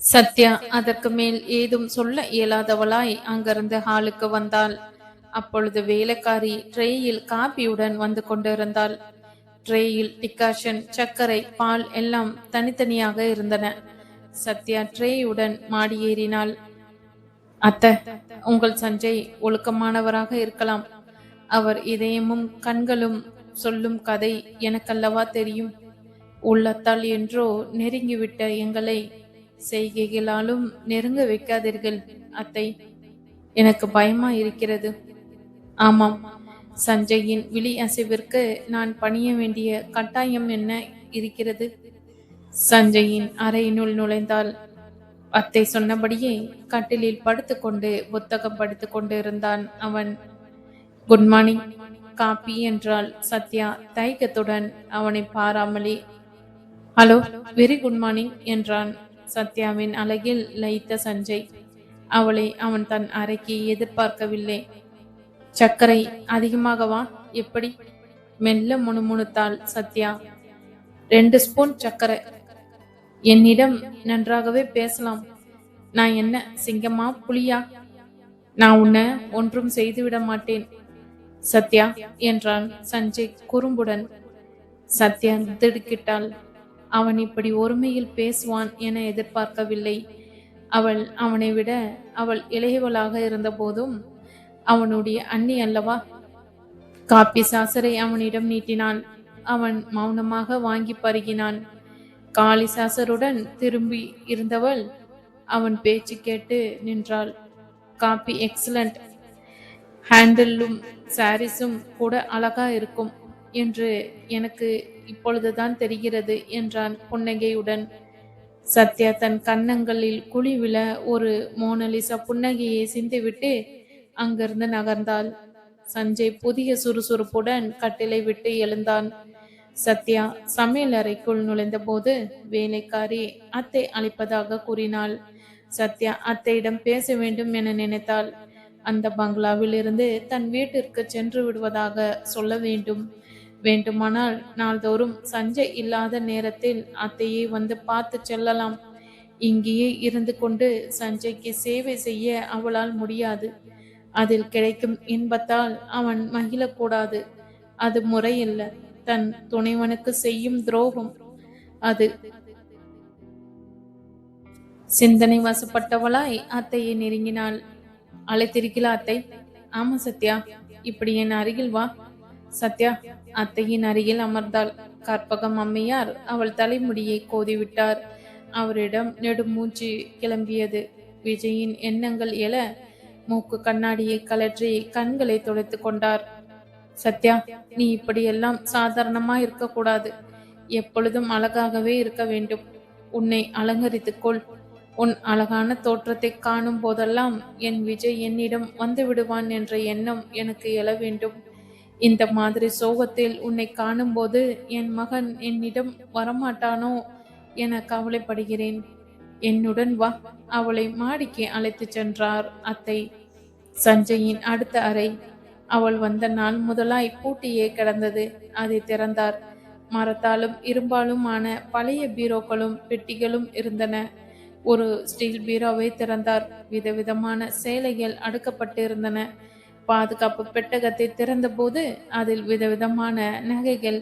சத்யா அதற்கு மேல் ஏதும் சொல்ல இயலாதவளாய் அங்கிருந்து ஹாலுக்கு வந்தாள். அப்பொழுது வேலைக்காரி ட்ரேயில் காபியுடன் வந்து கொண்டிருந்தாள். ட்ரேயில் டிகாஷன், சர்க்கரை, பால் எல்லாம் தனித்தனியாக இருந்தன. சத்யா ட்ரேயுடன் மாடி ஏறினாள். அத்தை, உங்கள் சஞ்சய் ஒழுக்கமானவராக இருக்கலாம். அவர் இதயமும் கண்களும் சொல்லும் கதை எனக்கல்லவா தெரியும். உள்ளத்தால் என்றோ நெருங்கிவிட்ட எங்களை செய்கைகளாலும் நெருங்க வைக்காதீர்கள் அத்தை. எனக்கு பயமா இருக்கிறது. ஆமாம், சஞ்சயின் விழி அசைவிற்கு நான் பணிய வேண்டிய கட்டாயம் என்ன இருக்கிறது? சஞ்சயின் அறையினுள் நுழைந்தாள். அத்தை சொன்னபடியே கட்டிலில் படுத்துக்கொண்டு புத்தகம் படித்துக் கொண்டு இருந்தான் அவன். குட் மார்னிங் காப்பி என்றாள் சத்யா தயக்கத்துடன் அவனை பாராமலே. ஹலோ, வெரி குட் மார்னிங் என்றான் சத்யாவின் அழகில் லயித்த சஞ்சய். அவளை அவன் தன் அறைக்கு எதிர்பார்க்கவில்லை. சர்க்கரை அதிகமாகவா? எப்படி? மெல்ல முணுமுணுத்தாள் சத்யா. 2 ஸ்பூன் சர்க்கரை. என்னிடம் நன்றாகவே பேசலாம். நான் என்ன சிங்கமா புலியா? நான் உன்னை ஒன்றும் செய்துவிட மாட்டேன் சத்யா என்றான் சஞ்சய் குறும்புடன். சத்யா திடுக்கிட்டாள். அவன் இப்படி ஒருமையில் பேசுவான் என எதிர்பார்க்கவில்லை. அவள் அவனை விட அவள் இளையவளாக இருந்த போதும் அவனுடைய அண்ணி அல்லவா? காப்பி சாசரை அவனிடம் நீட்டினான். அவன் மௌனமாக வாங்கி பருகினான். காலி சாசருடன் திரும்பி இருந்தவள் அவன் பேச்சு கேட்டு நின்றாள். Copy excellent. ஹேண்டிலும் சாரீஸும் கூட அழகா இருக்கும் என்று எனக்கு இப்பொழுதுதான் தெரிகிறது என்றான் புன்னகையுடன். சத்யா தன் கன்னங்களில் குழி விழ ஒரு மோனலிசா புன்னகையை சிந்திவிட்டு அங்கிருந்து நகர்ந்தாள். சஞ்சய் புதிய சுறுசுறுப்புடன் கட்டிலை விட்டு எழுந்தான். சத்யா சமையல் அறைக்குள் நுழைந்த போது வேலைக்காரி அத்தை அழைப்பதாக கூறினாள். சத்யா அத்தையிடம் பேச வேண்டும் என நினைத்தாள். அந்த பங்களாவில் இருந்து தன் வீட்டிற்கு சென்று விடுவதாக சொல்ல வேண்டுமானால் நாள்தோறும் சஞ்சய் இல்லாத நேரத்தில் அத்தையை வந்து பார்த்து செல்லலாம். இங்கேயே இருந்து கொண்டு சஞ்சய்க்கு சேவை செய்ய அவளால் முடியாது. அதில் கிடைக்கும் இன்பத்தால் அவன் மகிழக்கூடாது. அது முறையில்ல. தன் துணைவனுக்கு செய்யும் துரோகம் அது. சிந்தனை வசப்பட்டவளாய் அத்தையை நெருங்கினாள். அழைத்திருக்கிறா அத்தை? ஆமா சத்யா, இப்படி என் அருகில் வா. சத்யா அத்தையின் அருகில் அமர்ந்தாள். கற்பகம் அம்மையார் அவள் தலைமுடியை கோதிவிட்டார். அவரிடம் நெடுமூச்சு கிளம்பியது. விஜயின் எண்ணங்கள் எழ மூக்கு கண்ணாடியை கலற்றி கண்களை துடைத்து கொண்டார். சத்யா, நீ இப்படியெல்லாம் சாதாரணமா இருக்கக்கூடாது. எப்பொழுதும் அழகாகவே இருக்க வேண்டும். உன்னை அலங்கரித்துக்கொள். உன் அழகான தோற்றத்தை காணும் போதெல்லாம் என் விஜய் என்னிடம் வந்து விடுவான் என்ற எண்ணம் எனக்கு எழ வேண்டும். இந்த மாதிரி சோகத்தில் உன்னை காணும்போது என் மகன் என்னிடம் வரமாட்டானோ என கவலைப்படுகிறேன். என்னுடன் வா. அவளை மாடிக்கு அழைத்து சென்றார் அத்தை. சஞ்சயின் அடுத்த அறை. அவள் வந்த நாள் முதலாய் பூட்டியே கிடந்தது. அதை திறந்தார். மரத்தாலும் இரும்பாலும் ஆன பழைய பீரோக்களும் பெட்டிகளும் இருந்தன. ஒரு ஸ்டீல் பீரோவை திறந்தார். விதவிதமான சேலைகள் அடுக்கப்பட்டு இருந்தன. பாதுகாப்பு பெட்டகத்தை திறந்த போது அதில் விதவிதமான நகைகள்,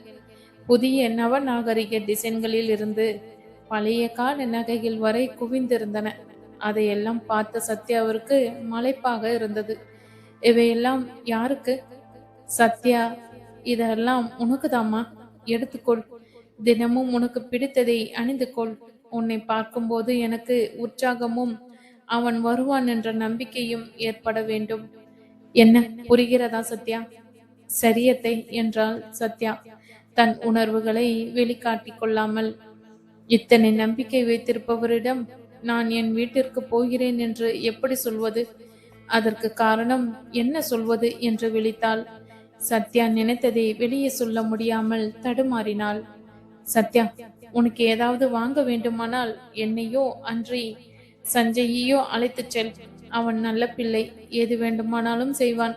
புதிய நவநாகரிக டிசைன்களில் இருந்து பழைய கால நகைகள் வரை குவிந்திருந்தன. அதையெல்லாம் பார்த்த சத்யாவிற்கு மலைப்பாக இருந்தது. இவையெல்லாம் யாருக்கு? சத்யா, இதெல்லாம் உனக்குதாம்மா. எடுத்துக்கொள். தினமும் உனக்கு பிடித்ததை அணிந்து கொள். உன்னை பார்க்கும்போது எனக்கு உற்சாகமும் அவன் வருவான் என்ற நம்பிக்கையும் ஏற்பட வேண்டும். என்ன புரிகிறதா சத்யா? சரியத்தை என்றாள் சத்யா தன் உணர்வுகளை வெளிக்காட்டிக் கொள்ளாமல். இத்தனை நம்பிக்கை வைத்திருப்பவரிடம் நான் என் வீட்டிற்கு போகிறேன் என்று எப்படி சொல்வது? அதற்கு காரணம் என்ன சொல்வது என்று விழித்தாள். சத்யா நினைத்ததை வெளியே சொல்ல முடியாமல் தடுமாறினாள். சத்யா, உனக்கு ஏதாவது வாங்க வேண்டுமானால் என்னையோ அன்றி சஞ்சயையோ அழைத்துச் செல். அவன் நல்ல பிள்ளை, எது வேண்டுமானாலும் செய்வான்.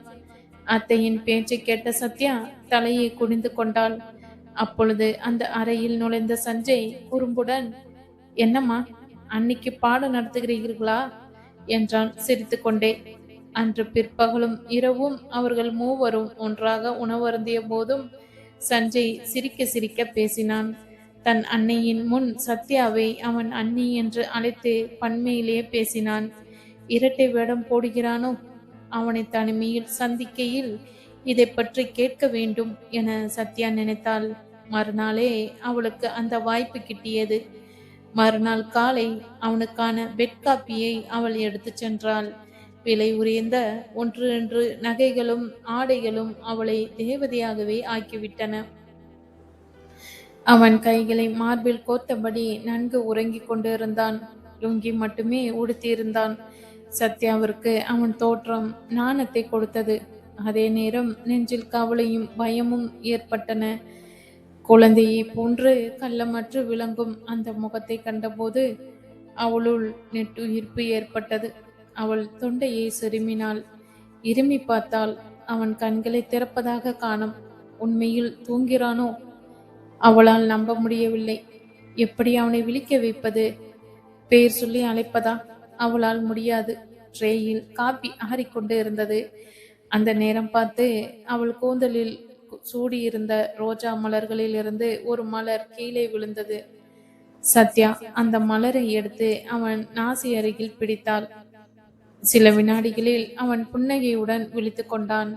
அத்தையின் பேச்சை கேட்ட சத்யா தலையை குனிந்து கொண்டாள். அப்பொழுது அந்த அறையில் நுழைந்த சஞ்சய் குறும்புடன், என்னம்மா அன்னைக்கு பாடம் நடத்துகிறீர்களா என்றான் சிரித்துக்கொண்டே. அன்று பிற்பகலும் இரவும் அவர்கள் மூவரும் ஒன்றாக உணவருந்திய போதும் சஞ்சய் சிரிக்க சிரிக்க பேசினான். தன் அன்னையின் முன் சத்யாவை அவன் அண்ணி என்று அழைத்து பன்மையிலே பேசினான். இரட்டை வேடம் போடுகிறானோ? அவனை தனிமையில் சந்திக்கையில் இதை பற்றி கேட்க வேண்டும் என சத்யா நினைத்தாள். மறுநாளே அவளுக்கு அந்த வாய்ப்பு கிட்டியது. மறுநாள் காலை அவனுக்கான பெட் காப்பியை அவள் எடுத்துச் சென்றாள். விலை உயர்ந்த ஒன்று நகைகளும் ஆடைகளும் அவளை தேவதையாகவே ஆக்கிவிட்டன. அவன் கைகளை மார்பில் கோத்தபடி நன்கு உறங்கிக் கொண்டிருந்தான். லுங்கி மட்டுமே உடுத்தியிருந்தான். சத்யாவிற்கு அவன் தோற்றம் நாணத்தை கொடுத்தது. அதே நேரம் நெஞ்சில் கவலையும் பயமும் ஏற்பட்டன. குழந்தையை போன்று கள்ளமற்று விளங்கும் அந்த முகத்தை கண்டபோது அவளுள் நெட்டுயிர்ப்பு ஏற்பட்டது. அவள் தொண்டையை செருமினாள். இருமி பார்த்தாள். அவன் கண்களை திறப்பதாக காணும். உண்மையில் தூங்கிறானோ? அவளால் நம்ப முடியவில்லை. எப்படி அவனை விழிக்க வைப்பது? பெயர் சொல்லி அழைப்பதா? அவளால் முடியாது. ட்ரேயில் காப்பி ஆறிக்கொண்டு இருந்தது. அந்த நேரம் பார்த்து அவள் கூந்தலில் சூடியிருந்த ரோஜா மலர்களில் இருந்து ஒரு மலர் கீழே விழுந்தது. சத்யா அந்த மலரை எடுத்து அவன் நாசி அருகில் பிடித்தாள். சில வினாடிகளில் அவன் புன்னகையுடன் விழித்து கொண்டான்.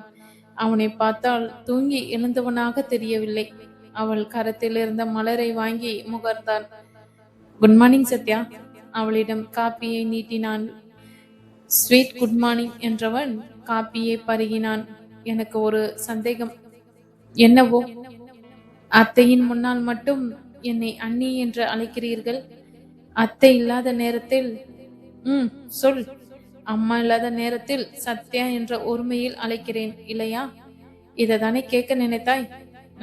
அவனை பார்த்தால் தூங்கி எழுந்தவனாக தெரியவில்லை. அவள் கரத்தில் இருந்த மலரை வாங்கி முகர்ந்தான். Good morning Sathya. அவளிடம் காப்பியை நீட்டினான். ஸ்வீட் குட் மார்னிங் என்றவன் காப்பியை பருகினான். எனக்கு ஒரு சந்தேகம். என்னவோ? அத்தையின் முன்னால் மட்டும் என்னை அண்ணி என்று அழைக்கிறீர்கள். அத்தை இல்லாத நேரத்தில் சொல். அம்மா இல்லாத நேரத்தில் சத்யா என்ற ஒருமையில் அழைக்கிறேன் இல்லையா? இதைதானே கேட்க நினைத்தாய்?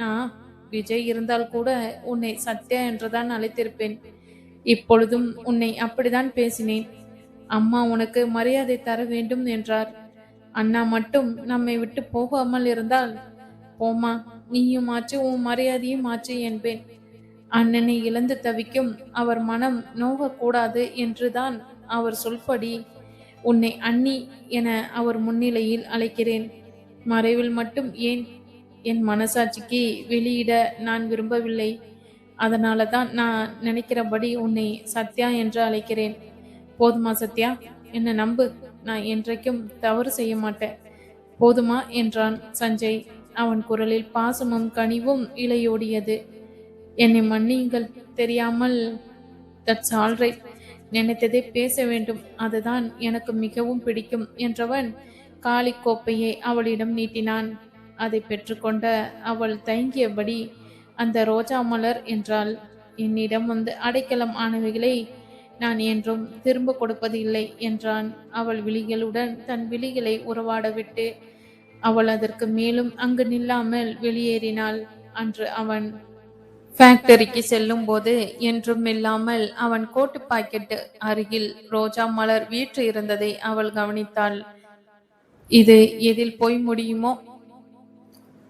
நான் விஜய் இருந்தால் கூட உன்னை சத்யா என்றுதான் அழைத்திருப்பேன். இப்பொழுதும் உன்னை அப்படிதான் பேசினேன். அம்மா உனக்கு மரியாதை தர வேண்டும் என்றார். அண்ணா மட்டும் நம்மை விட்டு போகாமல் இருந்தால், போமா நீயும் ஆச்சு உன் மரியாதையும் ஆச்சு என்பேன். அண்ணனை இழந்து தவிக்கும் அவர் மனம் நோகக்கூடாது என்றுதான் அவர் சொல்படி உன்னை அண்ணி என அவர் முன்னிலையில் அழைக்கிறேன். மறைவில் மட்டும் ஏன்? என் மனசாட்சிக்கு வெளியிட நான் விரும்பவில்லை. அதனால தான் நான் நினைக்கிறபடி உன்னை சத்யா என்று அழைக்கிறேன். போதுமா சத்யா? என்ன நம்பு. நான் என்றைக்கும் தவறு செய்ய மாட்டேன். போதுமா என்றான் சஞ்சய். அவன் குரலில் பாசமும் கனிவும் இலையோடியது. என்னை மன்னியுங்கள். தெரியாமல். That's alright. நினைத்ததை பேச வேண்டும். அதுதான் எனக்கு மிகவும் பிடிக்கும் என்றவன் காலி கோப்பையை அவளிடம் நீட்டினான். அதை பெற்றுக்கொண்ட அவள் தயங்கியபடி அந்த ரோஜா மலர் என்றாள். என்னிடம் வந்து அடைக்கலம் ஆனவைகளை நான் என்றும் திரும்ப கொடுப்பது இல்லை என்றான். அவள் விழிகளுடன் தன் விழிகளை உறவாட விட்டு அவள் அதற்கு மேலும் அங்கு நில்லாமல் வெளியேறினாள். அன்று அவன் ஃபேக்டரிக்கு செல்லும் போது என்றும் இல்லாமல் அவன் கோட்டு பாக்கெட் அருகில் ரோஜா மலர் வீற்று இருந்ததை அவள் கவனித்தாள். இது எதில் போய் முடியுமோ?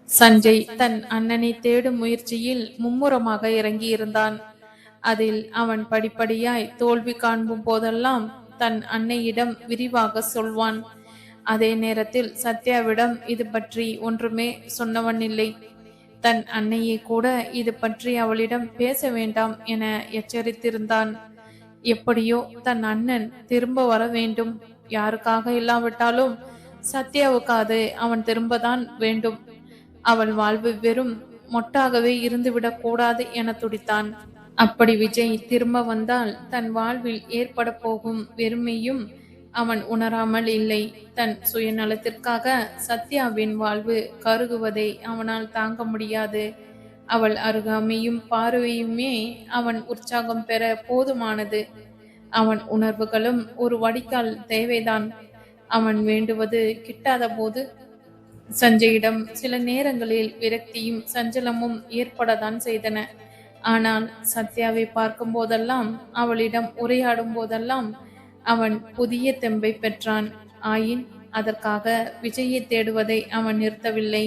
சஞ்சய் தன் அண்ணனை தேடும் முயற்சியில் மும்முரமாக இறங்கி இருந்தான். அதில் அவன் படிப்படியாய் தோல்வி காண்பும் போதெல்லாம் தன் அன்னையிடம் விரிவாக சொல்வான். அதே நேரத்தில் சத்யாவிடம் இது பற்றி ஒன்றுமே சொன்னவன் இல்லை. தன் அன்னையை கூட இது பற்றி அவளிடம் பேச வேண்டாம் என எச்சரித்திருந்தான். எப்படியோ தன் அண்ணன் திரும்ப வர வேண்டும். யாருக்காக இல்லாவிட்டாலும் சத்யாவுக்காது அவன் திரும்பதான் வேண்டும். அவள் வாழ்வு வெறும் மொட்டாகவே இருந்துவிடக் கூடாது என துடித்தான். அப்படி விஜய் திரும்ப வந்தால் தன் வாழ்வில் ஏற்பட போகும் வெறுமையும் அவன் உணராமல் இல்லை. தன் சுயநலத்திற்காக சத்யாவின் வாழ்வு கருகுவதை அவனால் தாங்க முடியாது. அவள் அருகாமையும் பார்வையுமே அவன் உற்சாகம் பெற போதுமானது. அவன் உணர்வுகளும் ஒரு வடிகால் தேவைதான். அவன் வேண்டுவது கிட்டாத போது சஞ்சயிடம் சில நேரங்களில் விரக்தியும் சஞ்சலமும் ஏற்படத்தான் செய்தன. ஆனால் சத்யாவை பார்க்கும் போதெல்லாம், அவளிடம் உரையாடும் போதெல்லாம் அவன் புதிய தெம்பை பெற்றான். ஆயின் அதற்காக விஜயை தேடுவதை அவன் நிறுத்தவில்லை.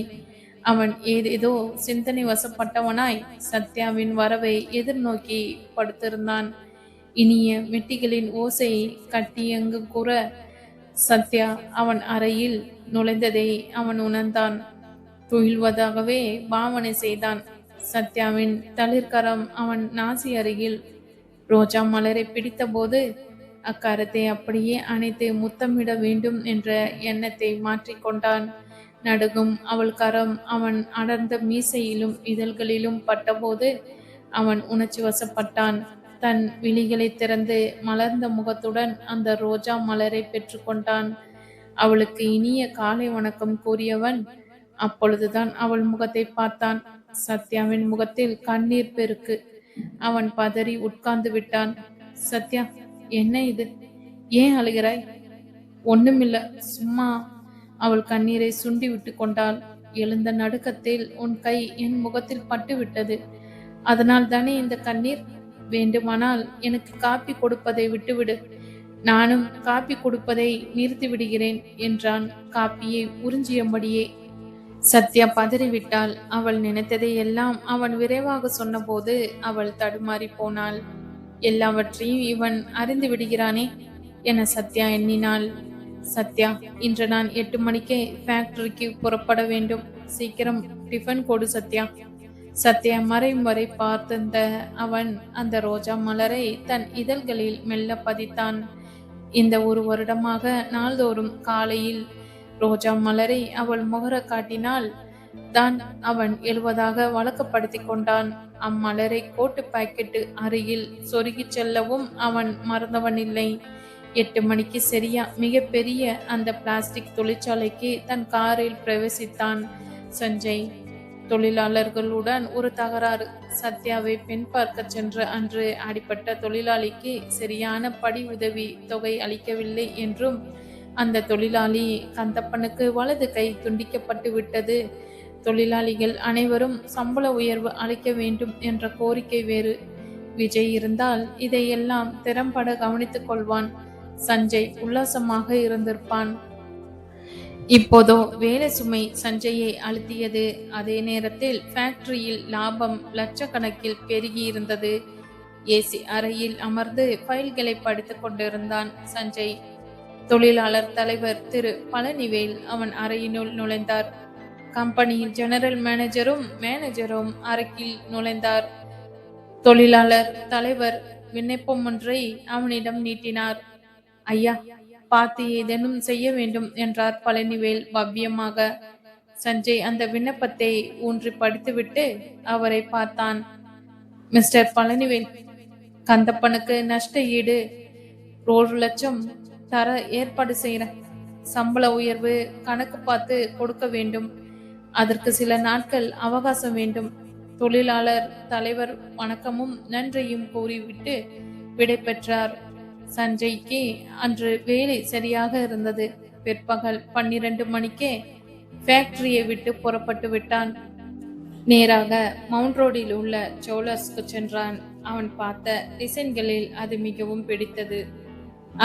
அவன் ஏதேதோ சிந்தனை வசப்பட்டவனாய் சத்யாவின் வரவை எதிர்நோக்கி படுத்திருந்தான். இனிய மெட்டிகளின் ஓசையை கட்டியங்கு கூற சத்யா அவன் அறையில் நுழைந்ததை அவன் உணர்ந்தான். துயில்வதாகவே பாவனை செய்தான். சத்யாவின் தளிர்கரம் அவன் நாசி அருகில் ரோஜா மலரை பிடித்தபோது அக்கரத்தை அப்படியே அணைத்து முத்தமிட வேண்டும் என்ற எண்ணத்தை மாற்றிக்கொண்டான். நடுகும் அவள் கரம் அவன் அடர்ந்த மீசையிலும் இதழ்களிலும் பட்டபோது அவன் உணர்ச்சி வசப்பட்டான். தன் விழிகளை திறந்து மலர்ந்த முகத்துடன் அந்த ரோஜா மலரை பெற்றுக்கொண்டான். அவளுக்கு இனிய காலை வணக்கம் கூறியவன் அப்பொழுதுதான் அவள் முகத்தை பார்த்தான். சத்யாவின் முகத்தில் கண்ணீர் பெருக்கு. அவன் பதறி உட்கார்ந்து விட்டான். சத்யா, என்ன இது? ஏன் அழுகிறாய்? ஒண்ணுமில்ல, சும்மா. அவள் கண்ணீரை சுண்டி விட்டு கொண்டாள். எழுந்த நடுக்கத்தில் உன் கை என் முகத்தில் பட்டு விட்டது. அதனால் தானே இந்த கண்ணீர். வேண்டுமானால் எனக்கு காப்பி கொடுப்பதை விட்டுவிடு. நானும் காப்பி கொடுப்பதை நிறுத்தி விடுகிறேன் என்றான் காப்பியை உறிஞ்சியபடியே. சத்யா பதறிவிட்டாள். அவள் நினைத்ததை எல்லாம் அவன் விரைவாக சொன்னபோது அவள் தடுமாறி போனாள். எல்லாவற்றையும் இவன் அறிந்து விடுகிறானே என சத்யா எண்ணினாள். சத்யா, இன்று நான் 8 மணிக்கே ஃபேக்டரிக்கு புறப்பட வேண்டும். சீக்கிரம் டிஃபன் கொடு சத்யா. சத்யா மறையும் வரை பார்த்திருந்த அவன் அந்த ரோஜா மலரை தன் இதழ்களில் மெல்ல பதித்தான். இந்த 1 வருடமாக நாள்தோறும் காலையில் ரோஜா மலரை அவள் முகர காட்டினால் தான் அவன் எழுவதாக வழக்கப்படுத்தி கொண்டான். அம்மலரை கோட்டு பாக்கெட்டு அருகில் சொருகி செல்லவும் அவன் மறந்தவனில்லை. 8 மணிக்கு சரியா மிக பெரிய அந்த பிளாஸ்டிக் தொழிற்சாலைக்கு தன் காரில் பிரவேசித்தான் சஞ்சய். தொழிலாளர்களுடன் ஒரு தகராறு. சத்யாவை பெண் பார்க்க சென்ற அன்று அடிப்பட்ட தொழிலாளிக்கு சரியான படி உதவி தொகை அளிக்கவில்லை என்றும் அந்த தொழிலாளி கந்தப்பனுக்கு வலது கை துண்டிக்கப்பட்டு விட்டது. தொழிலாளிகள் அனைவரும் சம்பள உயர்வு அளிக்க வேண்டும் என்ற கோரிக்கை வேறு. விஜய் இருந்தால் இதையெல்லாம் திறம்பட கவனித்துக் கொள்வான். சஞ்சய் உல்லாசமாக இருந்திருப்பான். இப்போதோ வேலை சுமை சஞ்சயை அழுத்தியது. அதே நேரத்தில் ஃபேக்டரியில் லாபம் லட்சக்கணக்கில் பெருகி இருந்தது. ஏசி அறையில் அமர்ந்து ஃபைல்களை படித்துக் கொண்டிருந்தான் சஞ்சய். தொழிலாளர் தலைவர் திரு பழனிவேல் அவன் அறையினுள் நுழைந்தார். கம்பெனியின் ஜெனரல் மேனேஜரும் அறையில் நுழைந்தார். தொழிலாளர் தலைவர் விண்ணப்பம் ஒன்றை அவனிடம் நீட்டினார். ஐயா, பார்த்து ஏதேனும் செய்ய வேண்டும் என்றார் பழனிவேல் பவ்யமாக. சஞ்சய் அந்த விண்ணப்பத்தை ஊன்றி படித்துவிட்டு அவரை பார்த்தான். மிஸ்டர் பழனிவேல், கந்தப்பனுக்கு நஷ்ட ஈடு 1 லட்சம் தர ஏற்பாடு செய்யறேன். சம்பள உயர்வு கணக்கு பார்த்து கொடுக்க வேண்டும். அதற்கு சில நாட்கள் அவகாசம் வேண்டும். தொழிலாளர் தலைவர் வணக்கமும் நன்றியும் கூறிவிட்டு விடை பெற்றார். சஞ்சய்க்கு அன்று வேலை சரியாக இருந்தது. பிற்பகல் 12 மணிக்கே ஃபேக்டரியை விட்டு புறப்பட்டு விட்டான். நேராக மவுண்ட் ரோடில் உள்ள ஜுவல்லர்ஸ்க்கு சென்றான். அவன் பார்த்த டிசைன்களில் அது மிகவும் பிடித்தது.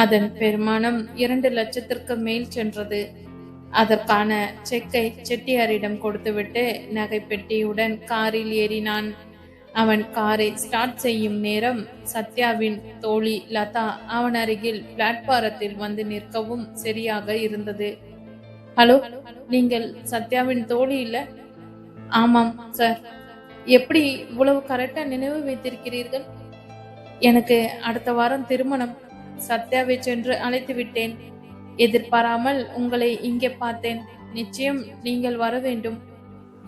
அதன் பெருமானம் 2 லட்சத்திற்கு மேல் சென்றது. அதற்கான செக்கை செட்டியாரிடம் கொடுத்துவிட்டு நகை பெட்டியுடன் காரில் ஏறினான். அவன் காரை ஸ்டார்ட் செய்யும் நேரம் சத்யாவின் தோழி லதா அவன் அருகில் பிளாட்பாரத்தில் வந்து நிற்கவும் சரியாக இருந்தது. ஹலோ, நீங்கள் சத்யாவின் தோழி இல்ல? ஆமாம் சார். எப்படி இவ்வளவு கரெக்டா நினைவு வைத்திருக்கிறீர்கள்? எனக்கு அடுத்த வாரம் திருமணம். சத்யாவை சென்று அழைத்து விட்டேன். எதிர்பாராமல் உங்களை இங்கே பார்த்தேன். நிச்சயம் நீங்கள் வர வேண்டும்.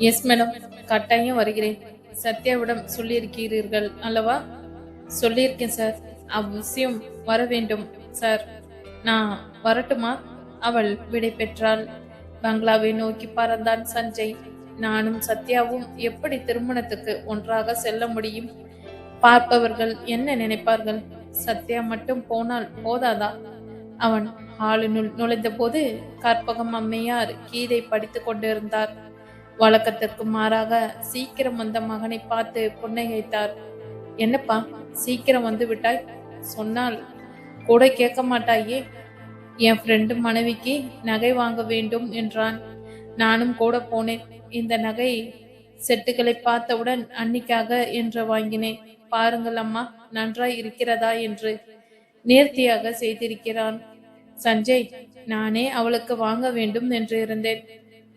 எஸ் மேடம், கட்டாயம் வருகிறேன். சத்யாவிடம் சொல்லியிருக்கிறீர்கள் அல்லவா? சொல்லியிருக்கேன் சார். அவசியம் வர வேண்டும் சார். நான் வரட்டுமா? அவள் விடை பெற்றாள். பங்களாவை நோக்கி பறந்தான் சஞ்சய். நானும் சத்யாவும் எப்படி திருமணத்துக்கு ஒன்றாக செல்ல முடியும்? பார்ப்பவர்கள் என்ன நினைப்பார்கள்? சத்யா மட்டும் போனால் போதாதா? அவன் ஹாலினுள் நுழைந்த போது கற்பகம் அம்மையார் கீதை படித்து கொண்டிருந்தார். வழக்கத்திற்கு மாறாக சீக்கிரம் வந்த மகனை பார்த்து புன்னகைத்தார். என்னப்பா, சீக்கிரம் வந்து விட்டாய்? சொன்னால் கூட கேட்க மாட்டாயே. என் ஃப்ரெண்டு மனைவிக்கு நகை வாங்க வேண்டும் என்றான். நானும் கூட போனேன். இந்த நகை செட்டுகளை பார்த்தவுடன் அன்னிக்காக என்று வாங்கினேன். பாருங்கள் அம்மா, நன்றாய் இருக்கிறதா என்று நேர்த்தியாக செய்திருக்கிறான். சஞ்சய், நானே அவளுக்கு வாங்க வேண்டும் என்று இருந்தேன்.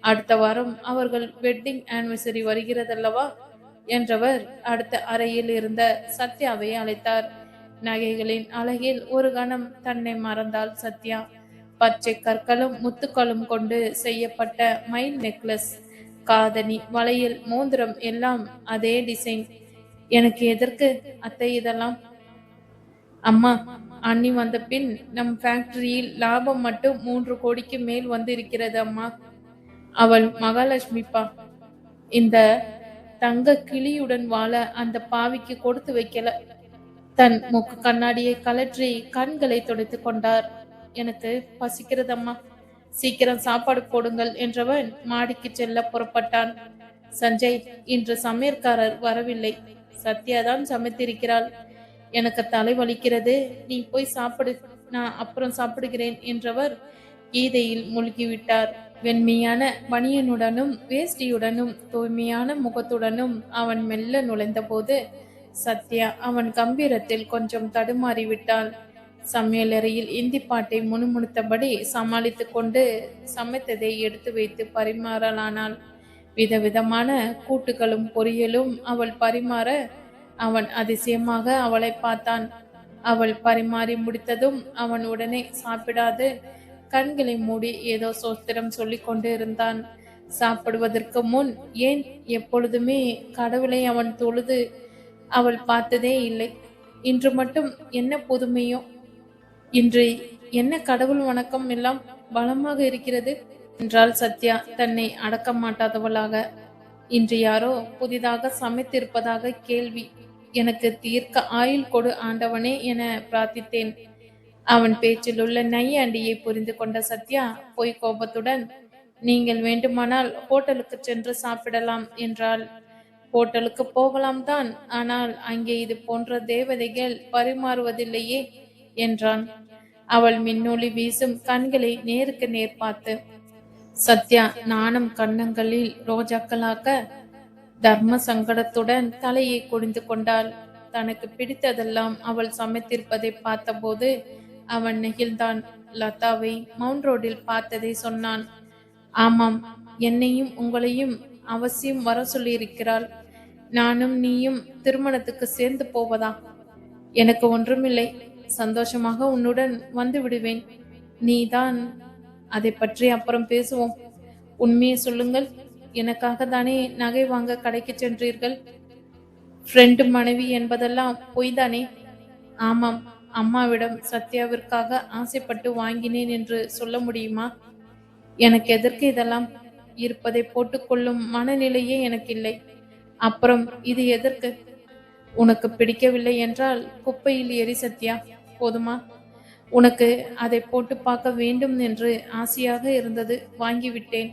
அடுத்த வாரம் அவர்கள் வெட்டிங் ஆனிவர்சரி வருகிறதல்லவா என்றவர் அடுத்த அறையில் இருந்த சத்யாவை அழைத்தார். நகைகளின் அழகில் ஒரு கணம் தன்னை மறந்தாள் சத்யா. பச்சை கற்களும் முத்துக்களும் கொண்டு செய்யப்பட்ட மயில் நெக்லஸ், காதணி, வளையல், மோதிரம் எல்லாம் அதே டிசைன். எனக்கு எதற்கு அத்தை இதெல்லாம்? அம்மா, அண்ணி வந்த பின் நம் ஃபேக்டரியில் லாபம் மட்டும் 3 கோடிக்கு மேல் வந்து இருக்கிறது அம்மா. அவள் மகாலட்சுமிப்பா. இந்த தங்க கிளியுடன் வாழ அந்த பாவிக்கு கொடுத்து வைக்கல. தன் மூக்கு கண்ணாடியை கலற்றி கண்களை துடைத்து கொண்டார். எனக்கு பசிக்கிறதம்மா, சீக்கிரம் சாப்பாடு போடுங்கள் என்றவன் மாடிக்கு செல்ல புறப்பட்டான். சஞ்சய், இன்று சமையற்காரர் வரவில்லை. சத்யாதான் சமைத்திருக்கிறாள். எனக்கு தலை வலிக்கிறது, நீ போய் சாப்பிடு, நான் அப்புறம் சாப்பிடுகிறேன் என்றவர் கீதையில் மூழ்கிவிட்டார். வெண்மையான பனியனுடனும் வேஷ்டியுடனும் தூய்மையான முகத்துடனும் அவன் மெல்ல நுழைந்த போது சத்யா அவன் கம்பீரத்தில் கொஞ்சம் தடுமாறிவிட்டாள். சமையலறையில் இந்தி பாட்டை முணுமுணுத்தபடி சமாளித்து கொண்டு சமைத்ததை எடுத்து வைத்து பரிமாறலானாள். விதவிதமான கூட்டுகளும் பொரியலும் அவள் பரிமாற அவன் அதிசயமாக அவளை பார்த்தான். அவள் பரிமாறி முடித்ததும் அவன் உடனே சாப்பிடாது கண்களை மூடி ஏதோ சோஸ்திரம் சொல்லிக் கொண்டு இருந்தான். சாப்பிடுவதற்கு முன் ஏன் எப்பொழுதுமே கடவுளை அவன் தொழுது அவள் பார்த்ததே இல்லை. இன்று மட்டும் என்ன புதுமையோ, இன்று என்ன கடவுள் வணக்கம் எல்லாம் பலமாக இருக்கிறது என்றாள் சத்யா தன்னை அடக்க மாட்டாதவளாக. இன்று யாரோ புதிதாக சமைத்திருப்பதாக கேள்வி. எனக்கு தீர்க்க ஆயுள் கொடு ஆண்டவனே என பிரார்த்தித்தேன். அவன் பேச்சில் உள்ள நையாண்டியை புரிந்து கொண்ட சத்யா பொய் கோபத்துடன், நீங்கள் வேண்டுமானால் ஹோட்டலுக்கு சென்று சாப்பிடலாம் என்றாள். ஹோட்டலுக்கு போகலாம் தான், ஆனால் அங்கே இது போன்ற தேவதைகள் பரிமாறுவதில்லையே என்றான். அவள் மின்னொளி வீசும் கண்களை நேருக்கு நேர் பார்த்து, சத்யா நாணம் கன்னங்களில் ரோஜாக்களாக்க தர்ம சங்கடத்துடன் தலையை குடிந்து கொண்டாள். தனக்கு பிடித்ததெல்லாம் அவள் சமைத்திருப்பதை பார்த்தபோது அவன் நெகிழ்ந்தான். லதாவை மவுண்ட் ரோடில் பார்த்ததை சொன்னான். ஆமாம், என்னையும் உங்களையும் அவசியம் வர சொல்லியிருக்கிறாள். நானும் நீயும் திருமணத்துக்கு சேர்ந்து போவதா? எனக்கு ஒன்றுமில்லை, சந்தோஷமாக உன்னுடன் வந்து விடுவேன். நீதான். அதை பற்றி அப்புறம் பேசுவோம். உண்மையை சொல்லுங்கள், எனக்காக தானே நகை வாங்க கடைக்கு சென்றீர்கள்? ஃப்ரெண்டு மனைவி என்பதெல்லாம் பொய்தானே? ஆமாம், அம்மாவிடம் சத்யாவிற்காக ஆசைப்பட்டு வாங்கினேன் என்று சொல்ல முடியுமா? எனக்கு எதற்கு இதெல்லாம்? இருப்பதை போட்டுக்கொள்ளும் மனநிலையே எனக்கு இல்லை. அப்புறம் இது எதற்கு? உனக்கு பிடிக்கவில்லை என்றால் குப்பையில் எரி சத்யா, போதுமா? உனக்கு அதை போட்டு பார்க்க வேண்டும் என்று ஆசையாக இருந்தது, வாங்கிவிட்டேன்.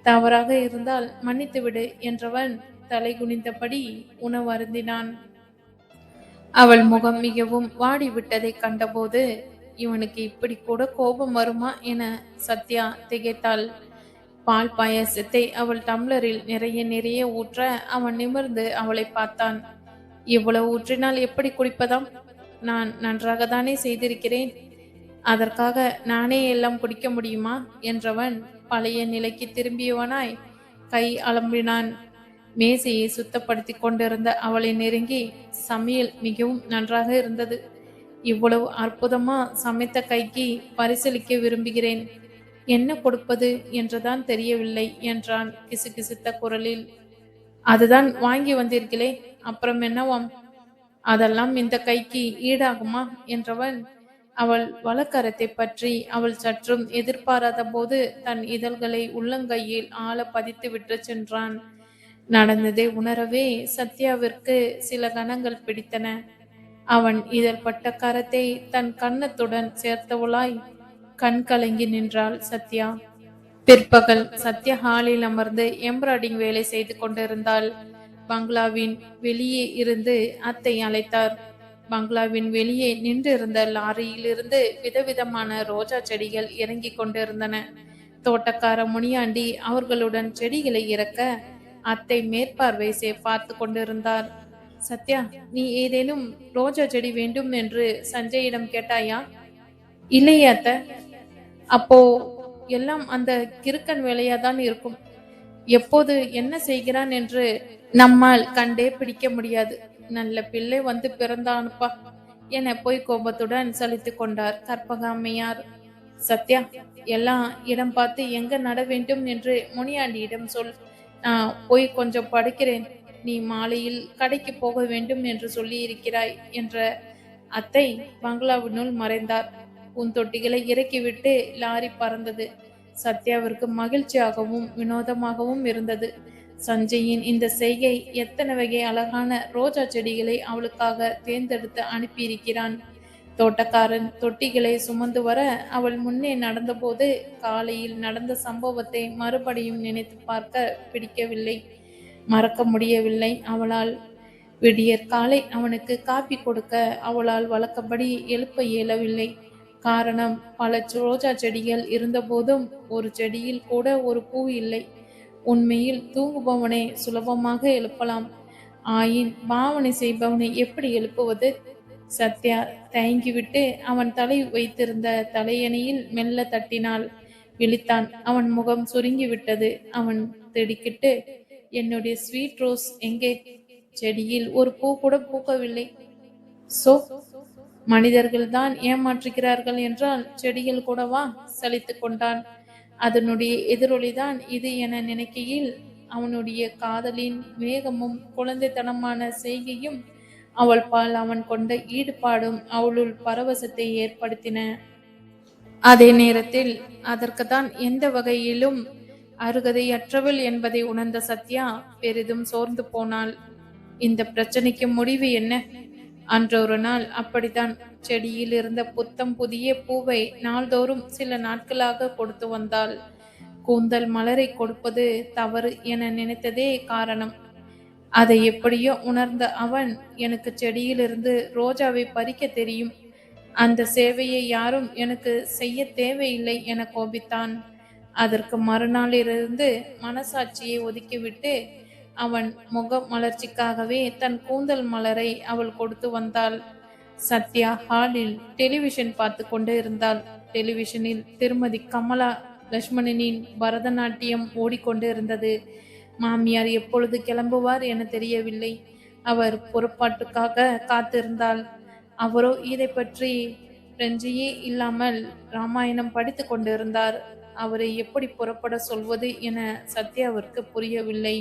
தவறாக இருந்தால் மன்னித்துவிடு என்றவன் தலை குனிந்தபடி உணவு அருந்தினான். அவள் முகம் மிகவும் வாடிவிட்டதை கண்டபோது இவனுக்கு இப்படி கூட கோபம் வருமா என சத்யா திகைத்தாள். பால் பாயசத்தை அவள் டம்ளரில் நிறைய நிறைய ஊற்ற அவன் நிமிர்ந்து அவளை பார்த்தான். இவ்வளவு ஊற்றினால் எப்படி குடிப்பதாம்? நான் நன்றாக தானே செய்திருக்கிறேன், அதற்காக நானே எல்லாம் குடிக்க முடியுமா என்றவன் பழைய நிலைக்கு திரும்பியவனாய் கை அலம்பினான். மேசையை சுத்தப்படுத்தி கொண்டிருந்த அவளை நெருங்கி, சமையல் மிகவும் நன்றாக இருந்தது. இவ்வளவு அற்புதமா சமைத்த கைக்கு பரிசளிக்க விரும்புகிறேன். என்ன கொடுப்பது என்றுதான் தெரியவில்லை என்றான் கிசுகிசுத்த குரலில். அதுதான் வாங்கி வந்தீர்களே, அப்புறம் என்னவாம்? அதெல்லாம் இந்த கைக்கு ஈடாகுமா என்றவன் அவள் வலக்கரத்தை பற்றி அவள் சற்றும் எதிர்பாராத போது தன் இதழ்களை உள்ளங்கையில் ஆழ பதித்து விட்டு சென்றான். நடந்ததை உணரவே சத்யாவிற்கு சில கணங்கள் பிடித்தன. அவன் இதழ் பட்ட கரத்தை தன் கன்னத்துடன் சேர்த்தவளாய் கண் கலங்கி நின்றாள் சத்யா. பிற்பகல் சத்யா ஹாலில் அமர்ந்து எம்ப்ராய்டிங் வேலை செய்து கொண்டிருந்தாள். பங்களாவின் வெளியே இருந்து அத்தை அழைத்தார். பங்களாவின் வெளியே நின்றிருந்த லாரியிலிருந்து விதவிதமான ரோஜா செடிகள் இறங்கி கொண்டிருந்தன. தோட்டக்கார முனியாண்டி அவர்களுடன் செடிகளை இறக்க அத்தை மேற்பார்வை பார்த்து கொண்டிருந்தார். சத்யா, நீ ஏதேனும் ரோஜா செடி வேண்டும் என்று சஞ்சயிடம் கேட்டாயா? இல்லையே அத்தை. அப்போ எல்லாம் அந்த கிறுக்கன் வேலையாதான் இருக்கும். எப்போது என்ன செய்கிறான் என்று நம்மால் கண்டே பிடிக்க முடியாது. நல்ல பிள்ளை வந்து பிறந்தானுப்பா என போய் கோபத்துடன் சலித்து கொண்டார் கற்பகாம்மையார். சத்யா, எல்லாம் இடம் பார்த்து எங்க நட வேண்டும் என்று முனியாண்டியிடம் சொல். நான் போய் கொஞ்சம் படுக்கிறேன். நீ மாலையில் கடைக்கு போக வேண்டும் என்று சொல்லி இருக்கிறாய் என்ற அத்தை பங்களாவினுள் மறைந்தார். பூந்தொட்டிகளை இறக்கிவிட்டு லாரி பறந்தது. சத்யாவிற்கு மகிழ்ச்சியாகவும் வினோதமாகவும் இருந்தது. சஞ்சயின் இந்த செய்கை எத்தனை வகை அழகான ரோஜா செடிகளை அவளுக்காக தேர்ந்தெடுத்து அனுப்பியிருக்கிறான். தோட்டக்காரன் தொட்டிகளை சுமந்து வர அவள் முன்னே நடந்தபோது காலையில் நடந்த சம்பவத்தை மறுபடியும் நினைத்து பார்க்க பிடிக்கவில்லை. மறக்க முடியவில்லை அவளால். விடியற் காலை அவனுக்கு காப்பி கொடுக்க அவளால் வழக்கப்படி எழுப்ப இயலவில்லை. காரணம், பல ரோஜா செடிகள் இருந்தபோதும் ஒரு செடியில் கூட ஒரு பூ இல்லை. உண்மையில் தூங்குபவனை சுலபமாக எழுப்பலாம். ஆயின் பாவனை செய்பவனை எப்படி எழுப்புவது? சத்யா தயங்கிவிட்டு அவன் தலை வைத்திருந்த தலையணையில் மெல்ல தட்டினாள். விழித்தான். அவன் முகம் சுருங்கிவிட்டது. அவன் திடுக்கிட்டு, என்னுடைய ஸ்வீட் ரோஸ் எங்கே? செடியில் ஒரு பூ கூட பூக்கவில்லை. சோ, மனிதர்கள் தான் ஏமாற்றுகிறார்கள் என்றால் செடிகள் கூடவா? சலித்து கொண்டான். அதனுடைய எதிரொலிதான் இது என நினைக்கையில் அவனுடைய காதலின் வேகமும் குழந்தைத்தனமான செய்கையும் அவள் பால் அவன் கொண்ட ஈடுபாடும் அவளுள் பரவசத்தை ஏற்படுத்தின. அதே நேரத்தில் அதற்குதான் எந்த வகையிலும் அருகதையற்றவள் என்பதை உணர்ந்த சத்யா பெரிதும் சோர்ந்து போனாள். இந்த பிரச்சனைக்கு முடிவு என்ன? அன்றொரு நாள் அப்படித்தான். செடியில் இருந்த புத்தம் புதிய பூவை நாள்தோறும் சில நாட்களாக கொடுத்து வந்தாள். கூந்தல் மலரை கொடுப்பது தவறு என நினைத்ததே காரணம். அதை எப்படியோ உணர்ந்த அவன், எனக்கு செடியிலிருந்து ரோஜாவை பறிக்க தெரியும், அந்த சேவையை யாரும் எனக்கு செய்ய தேவையில்லை என கோபித்தான். அதற்கு மறுநாளிலிருந்து மனசாட்சியை ஒதுக்கிவிட்டு அவன் முக மலர்ச்சிக்காகவே தன் கூந்தல் மலரை அவள் கொடுத்து வந்தாள். சத்யா ஹாலில் டெலிவிஷன் பார்த்து கொண்டு இருந்தாள். டெலிவிஷனில் திருமதி கமலா லட்சுமணனின் பரதநாட்டியம் ஓடிக்கொண்டு இருந்தது. மாமியார் எப்பொழுது கிளம்புவார் என தெரியவில்லை. அவர் புறப்பாட்டுக்காக காத்திருந்தாள். அவரோ இதை பற்றி பிரஞ்சையே இல்லாமல் ராமாயணம் படித்து கொண்டிருந்தார். அவரை எப்படி புறப்பட சொல்வது என சத்யாவிற்கு புரியவில்லை.